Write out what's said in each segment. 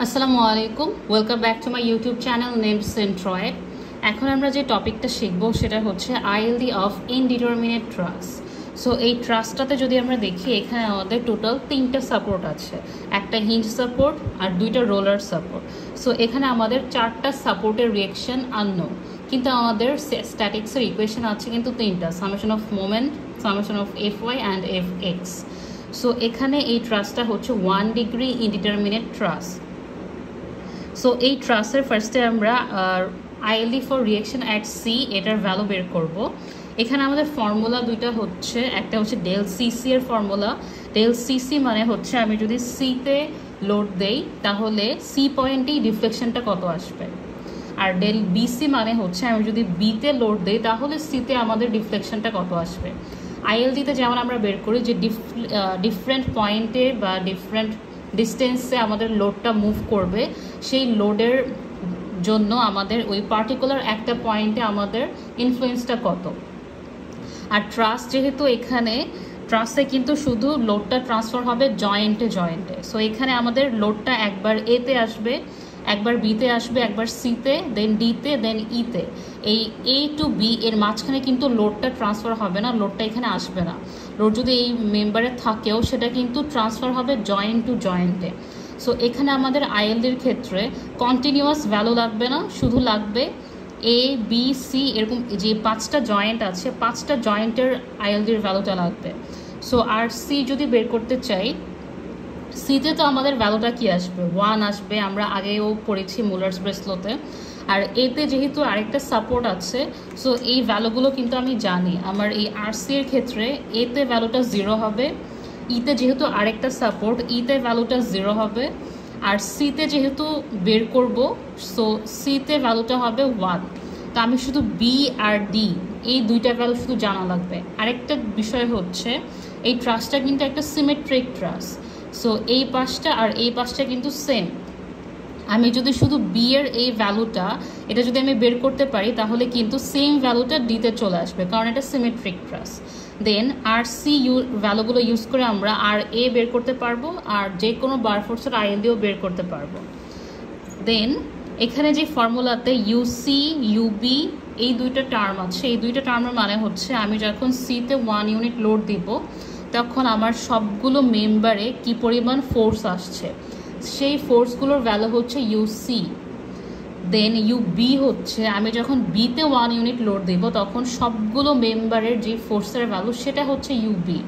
আসসালামু আলাইকুম, welcome back to my YouTube channel named centroid. এখন আমরা যে টপিকটা শিখবো সেটা হচ্ছে ILD of indeterminate trust. So এই ট্রাস্টটাতে যদি আমরা দেখি, এখানে আমাদের টোটাল 3টা সাপোর্ট আছে, একটা হিঞ্জ সাপোর্ট আর 2টা রোলার সাপোর্ট। সো এখানে আমাদের 4টা সাপোর্টের রিয়েকশন আননোন, কিন্তু আমাদের স্ট্যাটিক্সের ইকুয়েশন আছে কিন্তু 3টা, summation of moment, summation of F Y and F X. So এখানে এই ট্রাস্টটা হচ্ছে 1 ডিগ্রি ইনডিটারমিনেট ট্রাস্ট। সো এই ট্রাস্টের ফার্স্টে আমরা ILD for reaction at C এটার ভ্যালু বের করব। এখানে আমাদের ফর্মুলা দুইটা হচ্ছে, একটা হচ্ছে ডেল সিসি এর ফর্মুলা। ডেল সিসি মানে হচ্ছে আমি যদি সিতে লোড দেই তাহলে সি পয়েন্টেই ডিফ্লেকশনটা কত আসবে, আর ডেল বিসি মানে হচ্ছে আমি যদি বিতে লোড দেই তাহলে সিতে আমাদের ডিফ্লেকশনটা কত আসবে। আইএলডিতে যেমন আমরা বের করি যে ডিফারেন্ট পয়েন্টে বা ডিফারেন্ট ডিস্টেন্সে আমাদের লোডটা মুভ করবে, সেই লোডের জন্য আমাদের ওই পার্টিকুলার একটা পয়েন্টে আমাদের ইনফ্লুয়েন্সটা কত। আর ট্রাস্ট যেহেতু এখানে ট্রাস্টে কিন্তু শুধু লোডটা ট্রান্সফার হবে জয়েন্টে। সো এখানে আমাদের লোডটা একবার এতে আসবে, একবার বিতে আসবে, একবার সিতে, দেন ডিতে, দেন ইতে। এই এ টু বি এর মাঝখানে কিন্তু লোডটা ট্রান্সফার হবে না, লোডটা এখানে আসবে না। লোড যদি এই মেম্বারে থাকেও সেটা কিন্তু ট্রান্সফার হবে জয়েন্ট টু জয়েন্টে। সো এখানে আমাদের আইএলডির ক্ষেত্রে কন্টিনিউয়াস ভ্যালু লাগবে না, শুধু লাগবে এ বি সি এরকম যে 5টা জয়েন্ট আছে, 5টা জয়েন্টের আইএলডির ভ্যালুটা লাগবে। সো আর সি যদি বের করতে চাই, সিতে তো আমাদের ভ্যালুটা কি আসবে, 1 আসবে, আমরা আগেও পড়েছি মুলার্স ব্রেসলোতে। আর এতে যেহেতু আরেকটা সাপোর্ট আছে, সো এই ভ্যালুগুলো কিন্তু আমি জানি। আমার এই আর সি এর ক্ষেত্রে এতে ভ্যালুটা 0 হবে, ইতে যেহেতু আরেকটা সাপোর্ট ইতে ভ্যালুটা 0 হবে, আর সিতে যেহেতু বের করব সো সিতে ভ্যালুটা হবে 1। তো আমি শুধু বি আর ডি এই 2টা ভ্যালু শুধু জানা লাগবে। আরেকটা বিষয় হচ্ছে এই ট্রাস্টটা কিন্তু একটা সিমেট্রিক ট্রাস্ট। সো এই পাশটা আর এই পাশটা কিন্তু সেম। আমি যদি শুধু বি এর এই ভ্যালুটা এটা যদি আমি বের করতে পারি তাহলে কিন্তু সেম ভ্যালুটা ডিতে চলে আসবে, কারণ এটা সিমেট্রিক ট্রাস্ট। দেন আর সি ভ্যালুগুলো ইউজ করে আমরা আর এ বের করতে পারবো, আর যে কোনো বার ফোর্সের আইএলডিও বের করতে পারবো। দেন এখানে যে ফর্মুলাতে ইউসি ইউবি এই 2টা টার্ম আছে, এই 2টা টার্মের মানে হচ্ছে আমি যখন সিতে 1 ইউনিট লোড দিব তখন আমার সবগুলো মেম্বারে কি পরিমাণ ফোর্স আসছে, সেই ফোর্সগুলোর ভ্যালু হচ্ছে ইউসি। দেন ইউবি হচ্ছে আমি যখন বিতে 1 ইউনিট লোড দেব তখন সবগুলো মেম্বারের যে ফোর্সের ভ্যালু সেটা হচ্ছে ইউবি।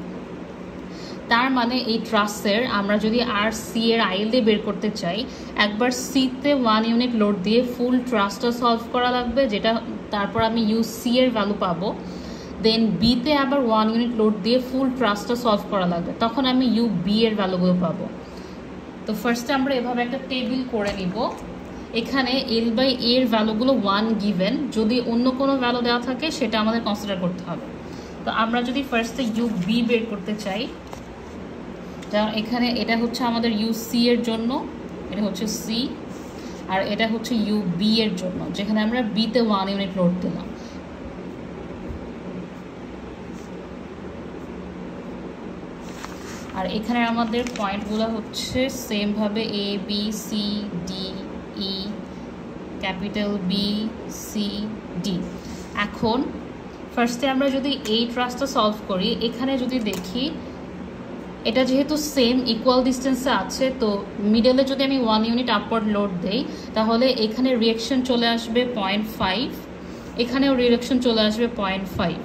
তার মানে এই ট্রাস্টের আমরা যদি আর সি এর আইএলডি বের করতে চাই, একবার সিতে 1 ইউনিট লোড দিয়ে ফুল ট্রাস্টটা সলভ করা লাগবে, যেটা তারপর আমি ইউসি এর ভ্যালু পাবো। দেন বিতে আবার 1 ইউনিট লোড দিয়ে ফুল ট্রাস্টটা সলভ করা লাগবে, তখন আমি ইউবি এর ভ্যালুগুলো পাবো। তো ফার্স্টে আমরা এভাবে একটা টেবিল করে নিব। এখানে এল বাই এর ভ্যালুগুলো 1 গিভেন, যদি অন্য কোনো ভ্যালু দেওয়া থাকে সেটা আমাদের কনসিডার করতে হবে। তো আমরা যদি ফার্স্টে ইউবি বের করতে চাই, যেমন এখানে এটা হচ্ছে আমাদের ইউসি এর জন্য, এটা হচ্ছে সি, আর এটা হচ্ছে ইউবি এর জন্য যেখানে আমরা বিতে 1 ইউনিট লোড দিলাম। আর এখানে আমাদের পয়েন্টগুলো হচ্ছে সেমভাবে A B C D E, capital B C D. এখন ফার্স্টে আমরা যদি এই ট্রাস্টটা সলভ করি, এখানে যদি দেখি এটা যেহেতু সেম ইকুয়াল ডিস্টেন্সে আছে, তো মিডলে যদি আমি 1 ইউনিট আপওয়ার্ড লোড দেই তাহলে এখানে রিয়েকশন চলে আসবে 0.5, এখানেও রিয়েকশন চলে আসবে 0.5।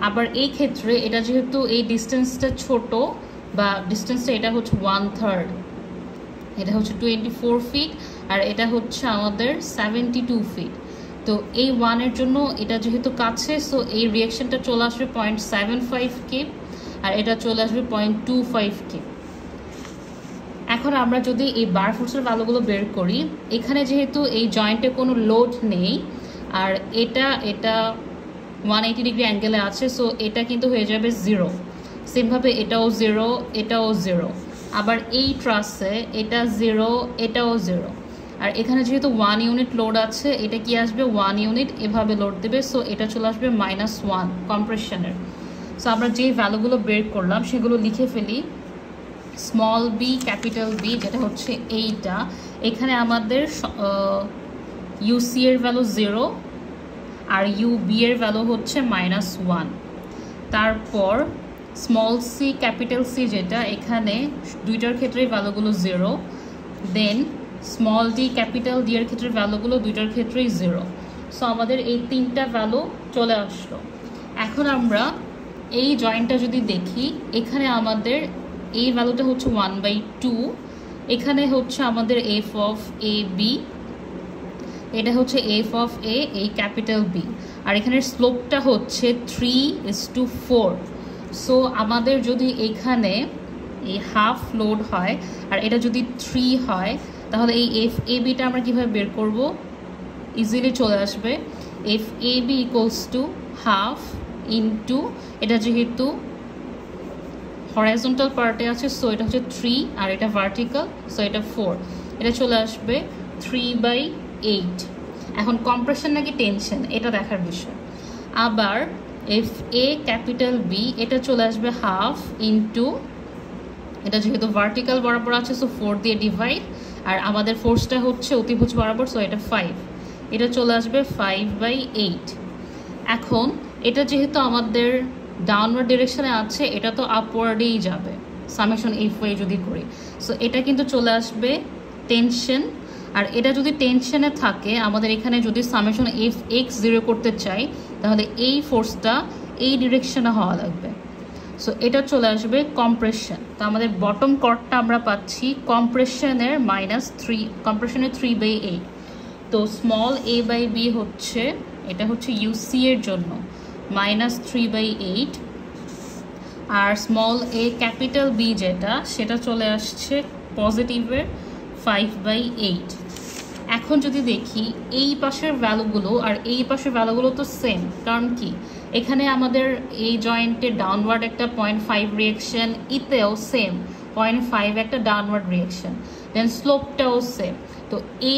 আবার এই ক্ষেত্রে এটা যেহেতু এই ডিস্টেন্সটা ছোট বা ডিস্টেন্সটা এটা হচ্ছে 1/3, এটা হচ্ছে 24 ফিট আর এটা হচ্ছে আমাদের 72 ফিট। তো এই 1 এর জন্য এটা যেহেতু কাছে, সো এই রিয়েকশনটা চলে আসবে 0.75 কে, আর এটা চলে আসবে 0.25 কে। এখন আমরা যদি এই বার ফোর্সের ভ্যালুগুলো বের করি, এখানে যেহেতু এই জয়েন্টে কোনো লোড নেই আর এটা 180 ডিগ্রি অ্যাঙ্গেলে আছে, সো এটা কিন্তু হয়ে যাবে 0। সেমভাবে এটাও 0, এটাও 0। আবার এই ট্রাসে এটা 0, এটাও 0। আর এখানে যেহেতু 1 ইউনিট লোড আছে, এটা কি আসবে 1 ইউনিট এভাবে লোড দেবে, সো এটা চলে আসবে -1 কম্প্রেশনের। সো আমরা যে ভ্যালুগুলো বের করলাম সেগুলো লিখে ফেলি। স্মল বি ক্যাপিটাল বি যেটা হচ্ছে এইটা, এখানে আমাদের ইউসি এর ভ্যালু 0 আর ইউবি এর ভ্যালু হচ্ছে -1। তারপর স্মল সি ক্যাপিটাল সি যেটা, এখানে দুইটার ক্ষেত্রেই ভ্যালুগুলো 0। দেন স্মল ডি ক্যাপিটাল ডি এর ক্ষেত্রে ভ্যালুগুলো দুইটার ক্ষেত্রেই 0। সো আমাদের এই তিনটা ভ্যালু চলে আসলো। এখন আমরা এই জয়েন্টটা যদি দেখি, এখানে আমাদের এই ভ্যালুটা হচ্ছে 1/2, এখানে হচ্ছে আমাদের এফ অফ এ বি, এটা হচ্ছে এফ অফ এ এই ক্যাপিটাল বি, আর এখানের স্লোপটা হচ্ছে 3:4। সো আমাদের যদি এখানে এই হাফ লোড হয় আর এটা যদি 3 হয়, তাহলে এই এফ এ বিটা আমরা কীভাবে বের করব? ইজিলি চলে আসবে F A B equals to half into, এটা যেহেতু হরাইজন্টাল পার্টে আছে সো এটা হচ্ছে 3, আর এটা ভার্টিক্যাল সো এটা 4, এটা চলে আসবে 3/8। এখন কম্প্রেশন নাকি টেনশন এটা দেখার বিষয়। আবার এফ এ ক্যাপিটাল বি এটা চলে আসবে হাফ ইন্টু, এটা যেহেতু ভার্টিক্যাল বরাবর আছে সো 4 দিয়ে ডিভাইড, আর আমাদের ফোর্সটা হচ্ছে অতিভুজ বরাবর সো এটা 5, এটা চলে আসবে 5/8। এখন এটা যেহেতু আমাদের ডাউনওয়ার্ড ডিরেকশনে আছে, এটা তো আপওয়ার্ডেই যাবে সামেশন এফ ওয়াই যদি করি, সো এটা কিন্তু চলে আসবে টেনশন। আর এটা যদি টেনশনে থাকে, আমাদের এখানে যদি সামেশন এফ এক্স 0 করতে চাই, তাহলে এই ফোর্সটা এই ডিরেকশনে হওয়া লাগবে, সো এটা চলে আসবে কম্প্রেশন। তো আমাদের বটম কর্ডটা আমরা পাচ্ছি কম্প্রেশনের -3, কম্প্রেশনের 3/8। তো স্মল এ বাই বি হচ্ছে, এটা হচ্ছে ইউসি এর জন্য -3/8, আর স্মল এ ক্যাপিটাল বি যেটা, সেটা চলে আসছে পজিটিভের 5/8। এখন যদি দেখি এই পাশের ভ্যালুগুলো আর এই পাশের ভ্যালুগুলো তো সেম, কারণ কি এখানে আমাদের এই জয়েন্টে ডাউনওয়ার্ড একটা 0.5 রিয়েকশন, ইতেও সেম 0.5 একটা ডাউনওয়ার্ড রিয়েকশন, দেন স্লোপটাও সেম। তো এ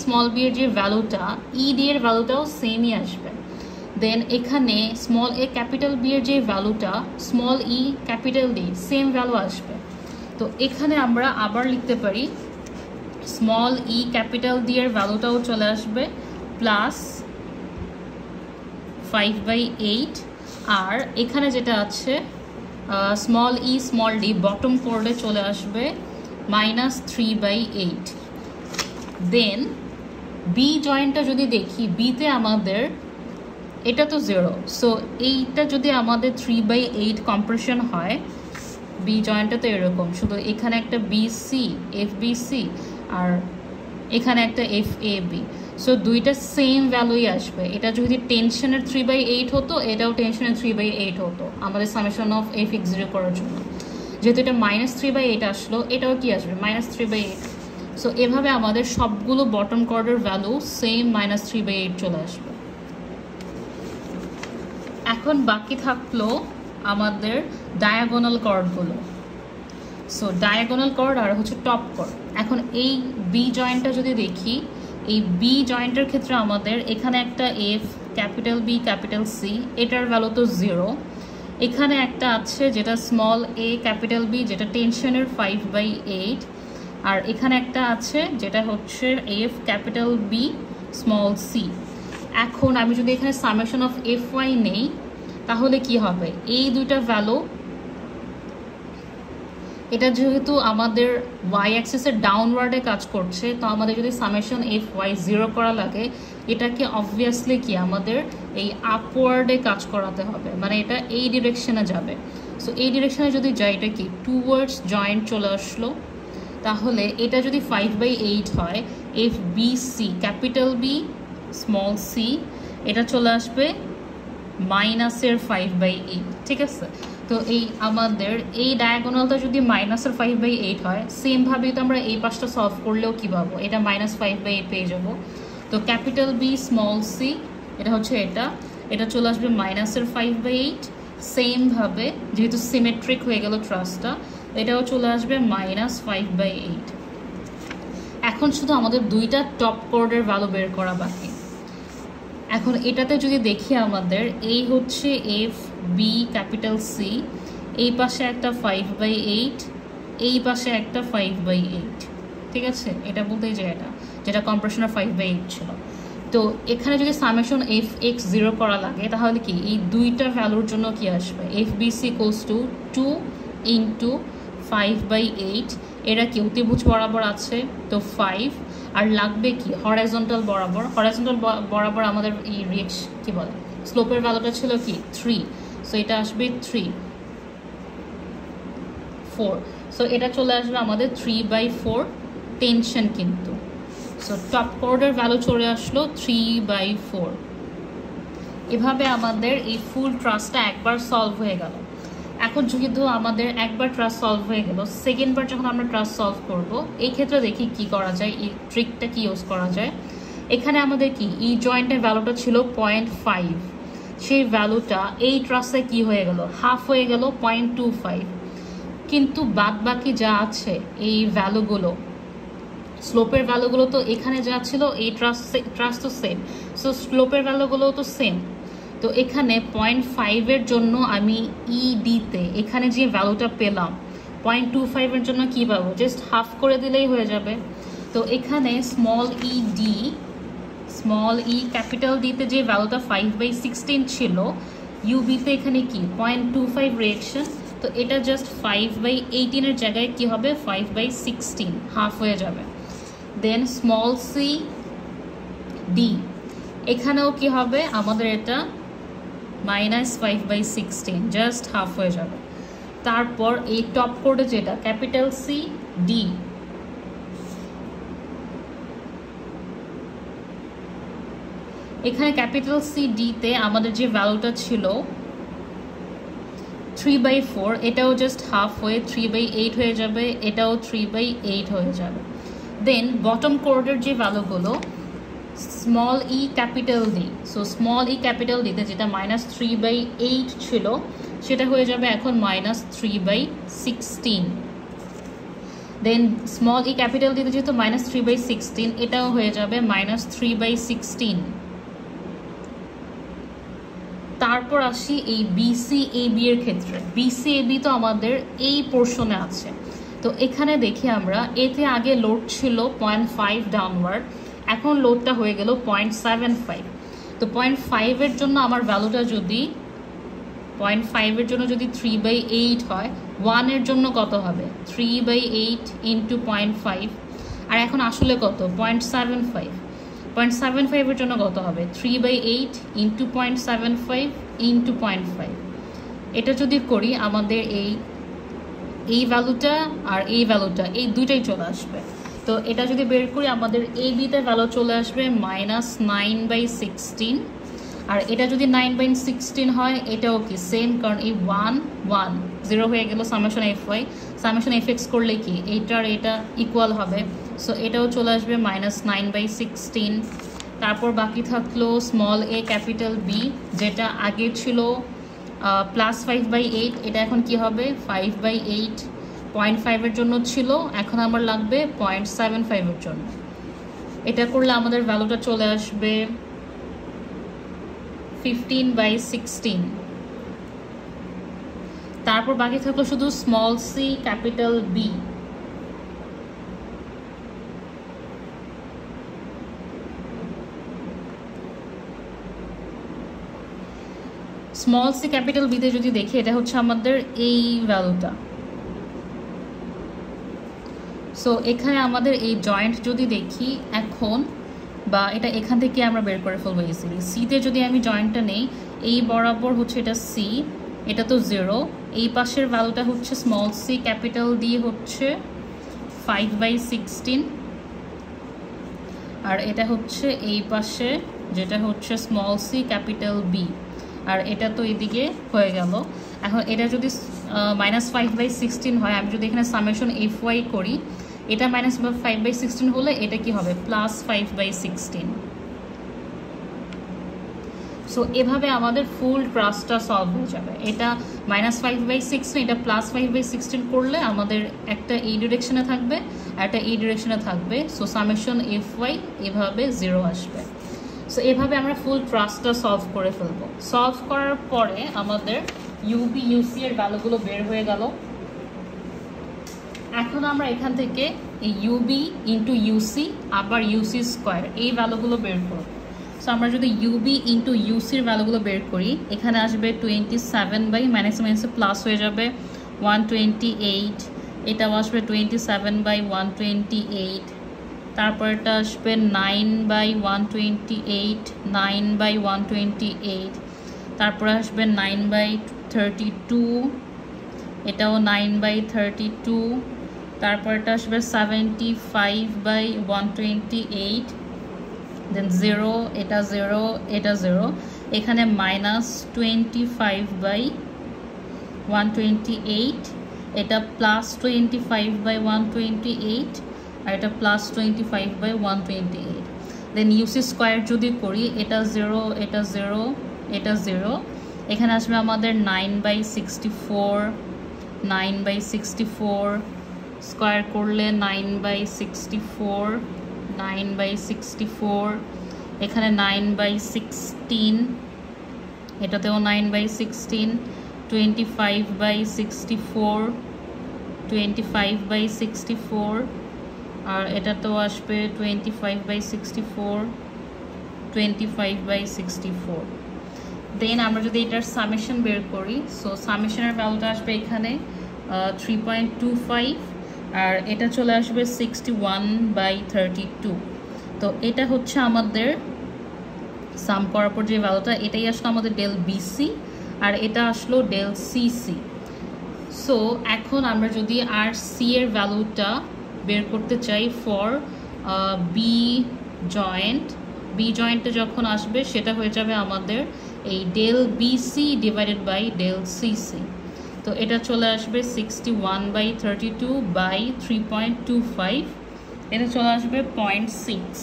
স্মল বি এর যে ভ্যালুটা, ই ডি এর ভ্যালুটাও সেমই আসবে। দেন এখানে স্মল এ ক্যাপিটাল বি এর যে ভ্যালুটা, স্মল ই ক্যাপিটাল ডি সেম ভ্যালু আসবে। তো এখানে আমরা আবার লিখতে পারি স্মল ই ক্যাপিটাল ডি এর ভ্যালুটাও চলে আসবে +5/8, আর এখানে যেটা আছে স্মল ই স্মল ডি বটম কোর্ডে চলে আসবে -3/8। দেন বি জয়েন্টটা যদি দেখি, বিতে আমাদের এটা তো 0, সো এইটা যদি আমাদের 3/8 কম্প্রেশন হয়, বি জয়েন্টটা তো এরকম, শুধু এখানে একটা বিসি এফ বিসি আর এখানে একটা এফ এ বি, সো দুইটা সেম ভ্যালুই আসবে। এটা যদি টেনশনের 3/8 হতো, এটাও টেনশনের 3/8 হতো আমাদের সামেশন অফ এফ এক্স 0 করার জন্য। যেহেতু এটা -3/8 আসলো, এটাও কি আসবে -3/8। সো এভাবে আমাদের সবগুলো বটম কর্ডের ভ্যালু সেম -3/8 চলে আসবে। এখন বাকি থাকলো আমাদের ডায়াগোনাল কর্ডগুলো। সো ডায়াগোনাল কর্ড আর হচ্ছে টপ কর্ড। এখন এই বি জয়েন্টটা যদি দেখি, এই বি জয়েন্টের ক্ষেত্রে আমাদের এখানে একটা F capital B capital C, এটার ভ্যালু তো 0। এখানে একটা আছে যেটা স্মল এ ক্যাপিটাল বি, যেটা টেনশনের 5/8, আর এখানে একটা আছে যেটা হচ্ছে F capital B small C. এখন আমি যদি এখানে সামেশন অফ এফ ওয়াই নেই, তাহলে কি হবে? এই দুইটা ভ্যালু, এটা যেহেতু আমাদের ওয়াই অ্যাক্সিসের ডাউনওয়ার্ডে কাজ করছে, তো আমাদের যদি সামেশন এফ ওয়াই 0 করা লাগে, এটাকে অবভিয়াসলি কি আমাদের এই আপওয়ার্ডে কাজ করাতে হবে, মানে এটা এই ডিরেকশনে যাবে। সো এই ডিরেকশনে যদি যাই, এটা কি টুয়ার্ডস জয়েন্ট চলে আসলো, তাহলে এটা যদি 5/8 হয়, F B C capital B small C, এটা চলে আসবে -5/8, ঠিক আছে? তো এই আমাদের এই ডায়াগোনালটা যদি -5/8 হয়, সেমভাবেই তো আমরা এই পাশটা সলভ করলেও কী পাবো, এটা -5/8 পেয়ে যাবো। তো ক্যাপিটাল বি স্মল সি, এটা হচ্ছে এটা চলে আসবে -5/8। সেমভাবে যেহেতু সিমেট্রিক হয়ে গেল ট্রাসটা, এটাও চলে আসবে -5/8। এখন শুধু আমাদের দুইটা টপ কোর্ডের ভ্যালু বের করা বাকি। এখন এটাতে যদি দেখি, আমাদের এই হচ্ছে এফ বি ক্যাপিটাল সি, এই পাশে একটা 5/8, এই পাশে একটা 5/8, ঠিক আছে? এটা বলতে যে এটা যেটা কম্প্রেশনের 5/8 ছিল। তো এখানে যদি সামেশন এফ এক্স 0 করা লাগে তাহলে কি এই দুইটা ভ্যালুর জন্য কি আসবে? F BC equals to 2 into 5/8, এরা কি অতিভুজ বরাবর আছে তো 5, আর লাগবে কি হরাইজন্টাল বরাবর। হরাইজন্টাল বরাবর আমাদের এই রিক্স কি বলে স্লোপের ভ্যালুটা ছিল কি 3, সো এটা আসবে 3, 4, সো এটা চলে আসবে আমাদের 3/4 টেনশন কিন্তু। সো টপ কোর্ডের ভ্যালু চলে আসলো 3/4। এভাবে আমাদের এই ফুল ট্রাস্টটা একবার সলভ হয়ে গেল। এখন যেহেতু আমাদের একবার ট্রাস্ট সলভ হয়ে গেল, সেকেন্ডবার যখন আমরা ট্রাস্ট সলভ করব এই ক্ষেত্রে দেখি কি করা যায়, এই ট্রিকটা কি ইউজ করা যায়। এখানে আমাদের কি এই জয়েন্টের ভ্যালুটা ছিল 0.5, সেই ভ্যালুটা এই ট্রাস্টে কি হয়ে গেল হাফ হয়ে গেল 0.25, কিন্তু বাদ বাকি যা আছে এই ভ্যালুগুলো স্লোপের ভ্যালুগুলো তো এখানে যা ছিল এই ট্রাস্ট তো সেম, সো স্লোপের ভ্যালুগুলো তো সেম। তো এখানে 0.5 জন্য আমি ইডিতে এখানে যে ভ্যালুটা পেলাম 0.25 জন্য কি পাবো, জাস্ট হাফ করে দিলেই হয়ে যাবে। তো এখানে স্মল ই ক্যাপিটাল ডিতে যে ভ্যালুটা 5/16 ছিল, ইউবিতে এখানে কি 0.25 রিয়েকশন, তো এটা জাস্ট 5/18 জায়গায় কি হবে 5/16 হাফ হয়ে যাবে। দেন স্মল সি ডি, এখানেও কি হবে আমাদের এটা -5/16 জাস্ট হাফ হয়ে যাবে। তারপর এই টপ কোডে যেটা ক্যাপিটাল সি ডি, এখানে ক্যাপিটাল সি ডিতে আমাদের যে ভ্যালুটা ছিল 3/4, এটাও জাস্ট হাফ হয়ে 3/8 হয়ে যাবে, এটাও 3/8 হয়ে যাবে। দেন বটম কোডের যে ভ্যালুগুলো স্মল ই ক্যাপিটাল ডি, সো স্মল ই ক্যাপিটাল ডিতে যেটা -3/8 ছিল সেটা হয়ে যাবে এখন -3/16। দেন স্মল ই ক্যাপিটাল ডিতে যেহেতু -3/16, এটাও হয়ে যাবে -3/16। তারপর আসি এই বিসিএবি এর ক্ষেত্রে। বিসিএবি তো আমাদের এই পোর্শনে আছে, তো এখানে দেখি আমরা এতে আগে লোড ছিল 0.5 ডাউনওয়ার্ড, এখন লোডটা হয়ে গেল 0.75। তো 0.5 জন্য আমার ভ্যালুটা যদি 0.5 জন্য যদি 3/8 হয়, 1 জন্য কত হবে 3/8 ইন্টু 0.5, আর এখন আসলে কত 0.75, 0.75 জন্য কত হবে 3/8 ইন্টু 0.75 ইন্টু 0.5। এটা যদি করি আমাদের এই ভ্যালুটা আর এই ভ্যালুটা এই দুইটাই চলে আসবে। তো এটা যদি বের করি আমাদের এই বিতে ভ্যালু চলে আসবে -9/16, আর এটা যদি 9/16 হয় এটাও কি সেম, কারণ এই 1 1 0 হয়ে গেল summation F Y, summation F X করলে কি এইটার এটা ইকুয়াল হবে, সো এটাও চলে আসবে -9/16। তারপর বাকি থাকলো স্মল এ ক্যাপিটাল বি, যেটা আগে ছিল +5/8, এটা এখন কি হবে 5/8, 0.5 জন্য ছিল, এখন আমার লাগবে 0.75 জন্য। এটা করলে আমাদের ভ্যালুটা চলে আসবে 15/16। তারপর বাকি থাকলো শুধু small C capital B. Small C capital বিতে যদি দেখি এটা হচ্ছে আমাদের এই ভ্যালুটা। সো এখানে আমাদের এই জয়েন্ট যদি দেখি এখন, বা এটা এখান থেকে আমরা বের করে ফেলবো ইজিলি। সিতে যদি আমি জয়েন্টটা নেই, এই বরাবর হচ্ছে এটা সি, এটা তো 0, এই পাশের ভ্যালুটা হচ্ছে স্মল সি ক্যাপিটাল ডি হচ্ছে 5/16, আর এটা হচ্ছে এই পাশে যেটা হচ্ছে স্মল সি ক্যাপিটাল বি, আর এটা তো এদিকে হয়ে গেল। এখন এটা যদি -5/16 হয়, আমি যদি এখানে সামেশন এফ ওয়াই করি, এটা -5/16 হলে এটা কি হবে +5/16। সো এভাবে আমাদের ফুল ট্রাস্টটা সলভ হয়ে যাবে। এটা -5/16, এটা +5/16 করলে আমাদের একটা এই ডিরেকশনে থাকবে আর একটা এই ডিরেকশনে থাকবে, সো সামেশন এফ ওয়াই এভাবে 0 আসবে। সো এভাবে আমরা ফুল ট্রাস্টটা সলভ করে ফেলবো। সলভ করার পরে আমাদের ইউবি ইউসি এর ভ্যালুগুলো বের হয়ে গেল। এখন আমরা এখান থেকে এই ইউবি ইন্টু ইউসি আবার ইউসি স্কোয়ার এই ভ্যালুগুলো বের করব। সো আমরা যদি ইউবি ইন্টু ইউসির ভ্যালুগুলো বের করি, এখানে আসবে 27 বাই মাইনাস মাইনাসে প্লাস হয়ে যাবে 128, এটাও আসবে 27 বাই 128, তারপর এটা আসবে 9 বাই 128, 9 বাই 128, তারপরে আসবে 9 বাই 32, এটাও 9 বাই 32, তারপর এটা আসবে 75 বাই 128, দেন 0, এটা 0, এটা 0, এখানে মাইনাস 25 বাই 128, এটা প্লাস 25 বাই 128, আর এটা plus 25 by 128। Then UC square যদি করি, এটা 0, এটা 0, এটা 0, এখানে আসবে আমাদের 9 বাই 64, 9 বাই 64 স্কোয়ার করলে 9 বাই 64, 9 বাই 64, এখানে 9 বাই 16, এটাতেও 9 বাই 16, 25 বাই 64, 25 বাই 64, আর এটাতেও আসবে 25 বাই 64, 25 বাই 64। দেন আমরা যদি এটার সামেশন বের করি, সো সামেশনের ভ্যালুটা আসবে এখানে 3.25, আর এটা চলে আসবে 61 বাই 32। তো এটা হচ্ছে আমাদের সাম করার পর যে ভ্যালুটা, এটাই আসলো আমাদের ডেল বিসি, আর এটা আসলো ডেল সিসি। সো এখন আমরা যদি আর সি এর ভ্যালুটা বের করতে চাই ফর বি জয়েন্টে যখন আসবে সেটা হয়ে যাবে আমাদের এই del BC divided by del CC. তো এটা চলে আসবে 61 বাই 32 বাই 3.25, এটা চলে আসবে 0.6।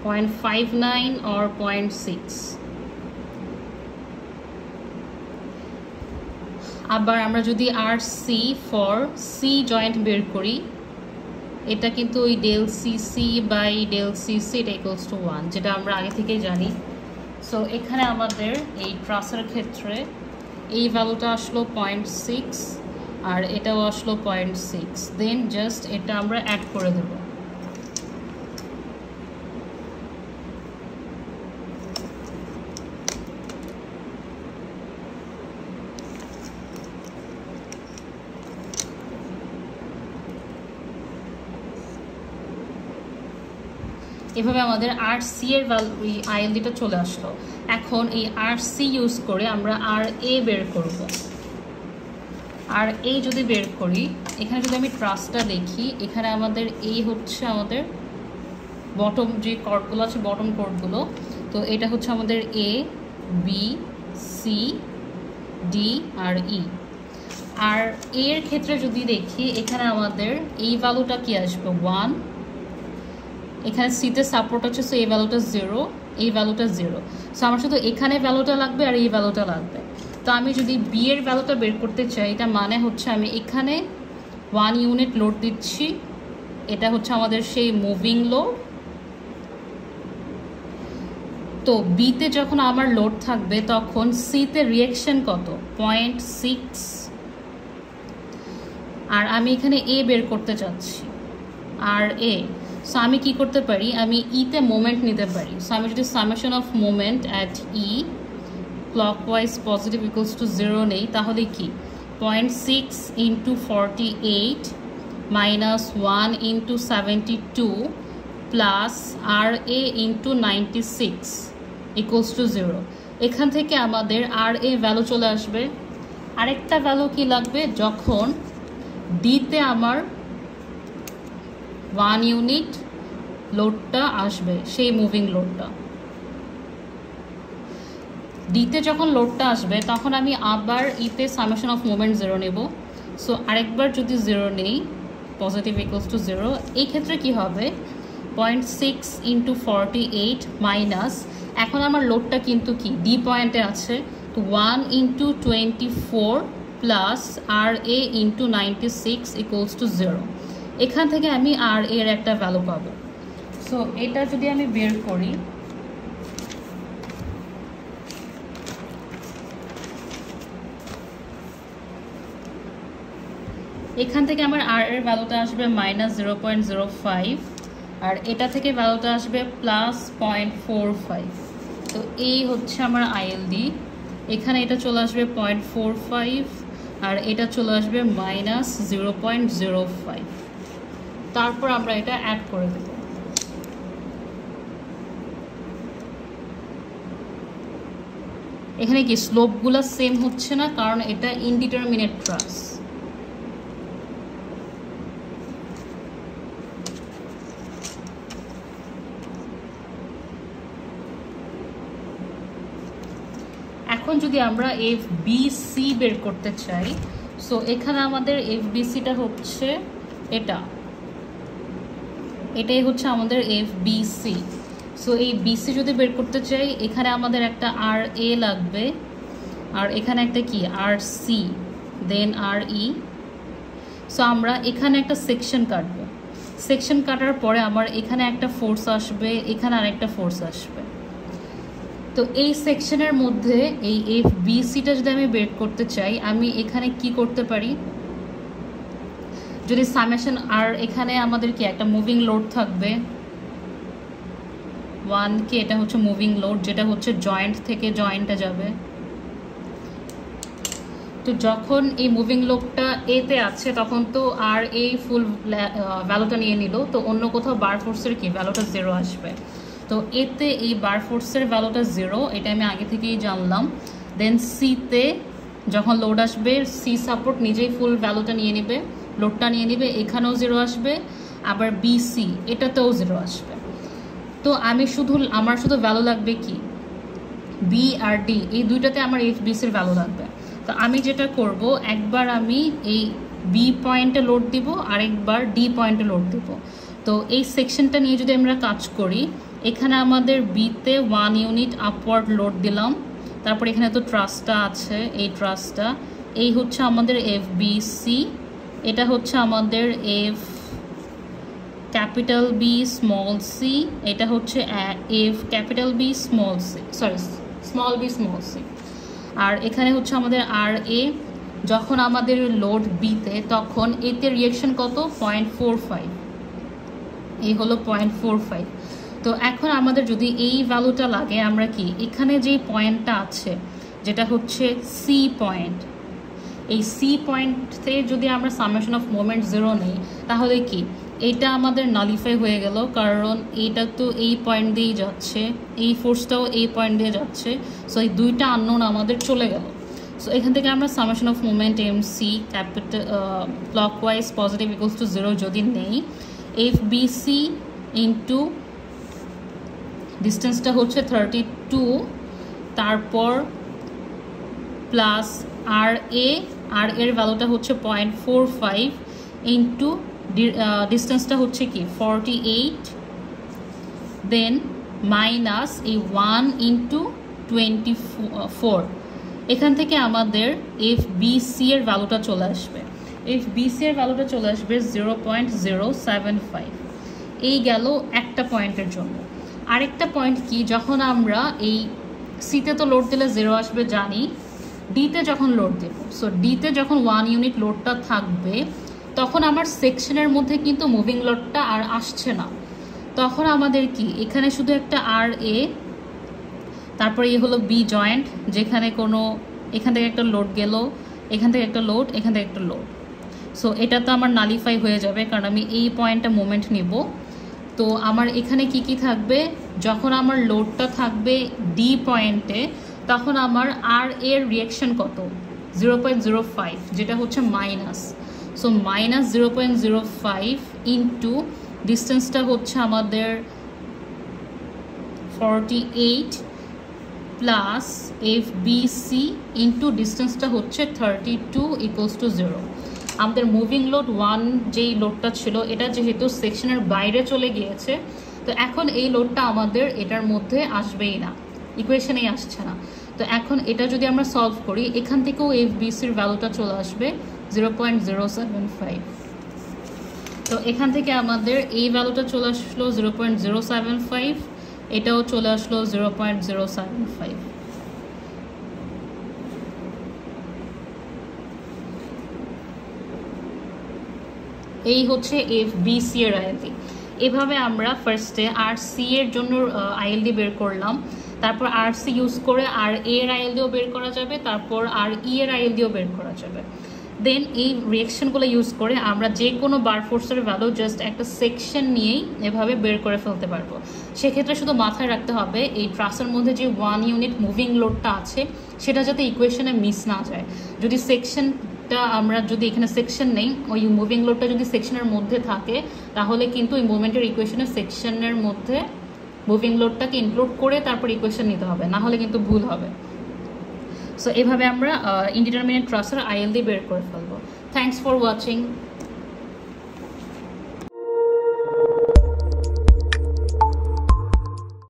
.59 or 0.6। আবার আমরা যদি R C for C joint বের করি, এটা কিন্তু ওই del CC by del CC এটা ইকুয়ালস টু 1, যেটা আমরা আগে থেকেই জানি। সো এখানে আমাদের এই ট্রাসের ক্ষেত্রে এই ভ্যালুটা আসলো 0.6, আর এটাও আসলো 0.6। দেন জাস্ট এটা আমরা অ্যাড করে দেবো। এভাবে আমাদের আর সি এর আইএলডিটা চলে আসলো। এখন এই আর সি ইউজ করে আমরা আর এ বের করব। আর এ যদি বের করি, এখানে যদি আমি ট্রাসটা দেখি, এখানে আমাদের এই হচ্ছে আমাদের বটম যে কর্ডগুলো আছে, বটম কর্ডগুলো। তো এটা হচ্ছে আমাদের এ, বি, সি, ডি আর ই। আর এর ক্ষেত্রে যদি দেখি, এখানে আমাদের এই ভ্যালুটা কি আসবে 1, এখানে সিতে সাপোর্ট আছে, সো এই ভ্যালুটা 0, এই ভ্যালুটা 0। সো আমার শুধু এখানে ভ্যালুটা লাগবে আর এই ভ্যালুটা লাগবে। তো আমি যদি বি এর ভ্যালুটা বের করতে চাই, এটা মানে হচ্ছে আমি এখানে 1 ইউনিট লোড দিচ্ছি, এটা হচ্ছে আমাদের সেই মুভিং লোড। তো বিতে যখন আমার লোড থাকবে তখন সিতে রিঅ্যাকশন কত, 0.6, আর আমি এখানে এ বের করতে চাচ্ছি, আর এ। সো আমি কি করতে পারি, আমি ইতে মোমেন্ট নিতে পারি। সো আমি যদি summation of moment at E clockwise positive equals to 0 নেই, তাহলে কি 0.6 into 48 minus 1 into 72 plus R A into 96 equals to 0। এখান থেকে আমাদের আর এ ভ্যালু চলে আসবে। আরেকটা ভ্যালু কি লাগবে, যখন ডিতে আমার 1 ইউনিট লোডটা আসবে, সেই মুভিং লোডটা। ডিতে যখন লোডটা আসবে তখন আমি আবার ইতে সামেশন অফ মোমেন্ট 0 নেব। সো আরেকবার যদি 0 নেই, পজিটিভ ইকুয়ালস টু 0, এই ক্ষেত্রে কি হবে 0.6 ইন্টু 48 মাইনাস, এখন আমার লোডটা কিন্তু কি ডি পয়েন্টে আছে, তো 1 into 24 plus R A into 96 equals to 0। এখান থেকে আমি আর এর একটা ভ্যালু পাবো। সো এটা যদি আমি বের করি, এখান থেকে আমার আর এর ভ্যালুটা আসবে -0.05, আর এটা থেকে ভ্যালুটা আসবে +0.45। তো এই হচ্ছে আমার আইএলডি। এখানে এটা চলে আসবে 0.45 আর এটা চলে আসবে -0.05। তারপর আমরা এটা অ্যাড করে দেব। এখানে কি স্লোপগুলো সেম হচ্ছে না, কারণ এটা ইনডিটারমিনেট ট্রাস। এখন যদি আমরা FBC বের করতে চাই, সো এখানে আমাদের FBCটা হচ্ছে এটাই হচ্ছে আমাদের FBC। সো এই BC যদি বের করতে চাই, এখানে আমাদের একটা RA লাগবে, আর এখানে একটা কি RC, দেন RE। সো আমরা এখানে একটা সেকশন কাটবো। সেকশন কাটার পরে আমার এখানে একটা ফোর্স আসবে, এখানে আরেকটা ফোর্স আসবে। তো এই সেকশনের মধ্যে এই FBCটা যদি আমি বের করতে চাই, আমি এখানে কি করতে পারি, যদি সামেশন আর এখানে আমাদের কি একটা মুভিং লোড থাকবে 1K, এটা হচ্ছে মুভিং লোড, যেটা হচ্ছে জয়েন্ট থেকে জয়েন্টে যাবে। তো যখন এই মুভিং লোডটা এতে আছে, তখন তো আর এই ফুল ভ্যালুটা নিয়ে নিল, তো অন্য কোথাও বার ফোর্সের কি ভ্যালুটা 0 আসবে। তো এতে এই বার ফোর্সের ভ্যালুটা 0, এটা আমি আগে থেকেই জানলাম। দেন সিতে যখন লোড আসবে, সি সাপোর্ট নিজেই ফুল ভ্যালুটা নিয়ে নেবে, লোডটা নিয়ে নেবে, এখানেও 0 আসবে। আবার BC এটাতেও 0 আসবে। তো আমার শুধু ভ্যালু লাগবে কি B আর D, এই দুইটাতে আমার FBCর ভ্যালু লাগবে। তো আমি যেটা করব, একবার আমি এই B পয়েন্টে লোড দিব, আরেকবার D পয়েন্টে লোড দিব। তো এই সেকশনটা নিয়ে যদি আমরা কাজ করি, এখানে আমাদের বিতে 1 ইউনিট আপওয়ার্ড লোড দিলাম, তারপর এখানে তো ট্রাসটা আছে, এই ট্রাসটা, এই হচ্ছে আমাদের FBC, এটা হচ্ছে আমাদের F capital B small c, এটা হচ্ছে F capital B small c, sorry small b small c। আর এখানে হচ্ছে আমাদের RA। যখন আমাদের লোড বিতে, তখন এতে রিঅ্যাকশন কত 0.45, এই হলো 0.45। তো এখন আমাদের যদি এই ভ্যালুটা লাগে, আমরা কি এখানে যে পয়েন্টটা আছে যেটা হচ্ছে C পয়েন্ট, এই C পয়েন্টে যদি আমরা সামেশন অফ মোমেন্ট 0 নেই, তাহলে কি এটা আমাদের নালিফাই হয়ে গেল, কারণ এইটা তো এই পয়েন্ট দিয়েই যাচ্ছে, এই ফোর্সটাও এই পয়েন্ট দিয়ে যাচ্ছে। সো এই দুইটা আননোন আমাদের চলে গেল। সো এখান থেকে আমরা summation of moment MC capital clockwise positive equals to 0 যদি নেই, FBC ইন্টু ডিস্টেন্সটা হচ্ছে 32, তারপর প্লাস RA, আর এর ভ্যালুটা হচ্ছে 0.45 ইন্টু ডিস্টেন্সটা হচ্ছে কি 48, দেন মাইনাস এই 1 ইন্টু 24। এখান থেকে আমাদের FBC এর ভ্যালুটা চলে আসবে। FBC এর ভ্যালুটা চলে আসবে 0.075। এই গেল একটা পয়েন্টের জন্য। আরেকটা পয়েন্ট কি, যখন আমরা এই সিতে তো লোড দিলে 0 আসবে জানি, ডিতে যখন লোড দেব, সো ডিতে যখন 1 ইউনিট লোডটা থাকবে, তখন আমার সেকশনের মধ্যে কিন্তু মুভিং লোডটা আর আসছে না। তখন আমাদের কি এখানে শুধু একটা RA, তারপরে এই হলো B জয়েন্ট, যেখানে কোনো এখান থেকে একটা লোড গেল, এখান থেকে একটা লোড, এখান থেকে একটা লোড। সো এটা তো আমার নালিফাই হয়ে যাবে, কারণ আমি এই পয়েন্টটা মোমেন্ট নিব। তো আমার এখানে কি কি থাকবে, যখন আমার লোডটা থাকবে D পয়েন্টে, তখন আমার আর এর রিঅ্যাকশন কত 0.05, যেটা হচ্ছে মাইনাস। সো মাইনাস 0.05 ইন্টু ডিস্টেন্সটা হচ্ছে আমাদের 48 প্লাস FBC ইন্টু ডিস্টেন্সটা হচ্ছে 32 ইকুয়ালস টু 0। আমাদের মুভিং লোড 1 যেই লোডটা ছিল, এটা যেহেতু সেকশনের বাইরে চলে গিয়েছে, তো এখন এই লোডটা আমাদের এটার মধ্যে আসবেই না, ইকুয়েশনেই আসছে না। তো এখন এটা যদি আমরা সলভ করি এখান থেকেও এফবিসির ভ্যালুটা চলে আসবে 0.075। তো এখান থেকে আমাদের এই ভ্যালুটা চলে আসলো 0.075, এটাও চলে আসলো 0.075। এই হচ্ছে এফবিসি এর আইএলডি। এভাবে আমরা ফার্স্টে আর সি এর জন্য আইএলডি বের করলাম, তারপর আর সি ইউজ করে আর এ এর আইএলডিও বের করা যাবে, তারপর আর ই এর আইএলডিও বের করা যাবে। দেন এই রিয়েকশনগুলো ইউজ করে আমরা যে কোনো বার ফোর্সের ভ্যালু জাস্ট একটা সেকশন নিয়েই এভাবে বের করে ফেলতে পারবো। সেক্ষেত্রে শুধু মাথায় রাখতে হবে এই ট্রাসের মধ্যে যে 1 ইউনিট মুভিং লোডটা আছে সেটা যাতে ইকুয়েশনে মিস না যায়। যদি আমরা যদি এখানে সেকশন নেই, ওই মুভিং লোডটা যদি সেকশনের মধ্যে থাকে তাহলে কিন্তু ওই মুভমেন্টের ইকুয়েশনের সেকশনের মধ্যে মুভিং লোডটাকে ইনক্লুড করে তারপর ইকুয়েশন নিতে হবে, না হলে কিন্তু ভুল হবে। সো এভাবে আমরা ইনডিটারমিনেট ট্রাসের আইএলডি বের করে ফেলবো। Thanks for watching.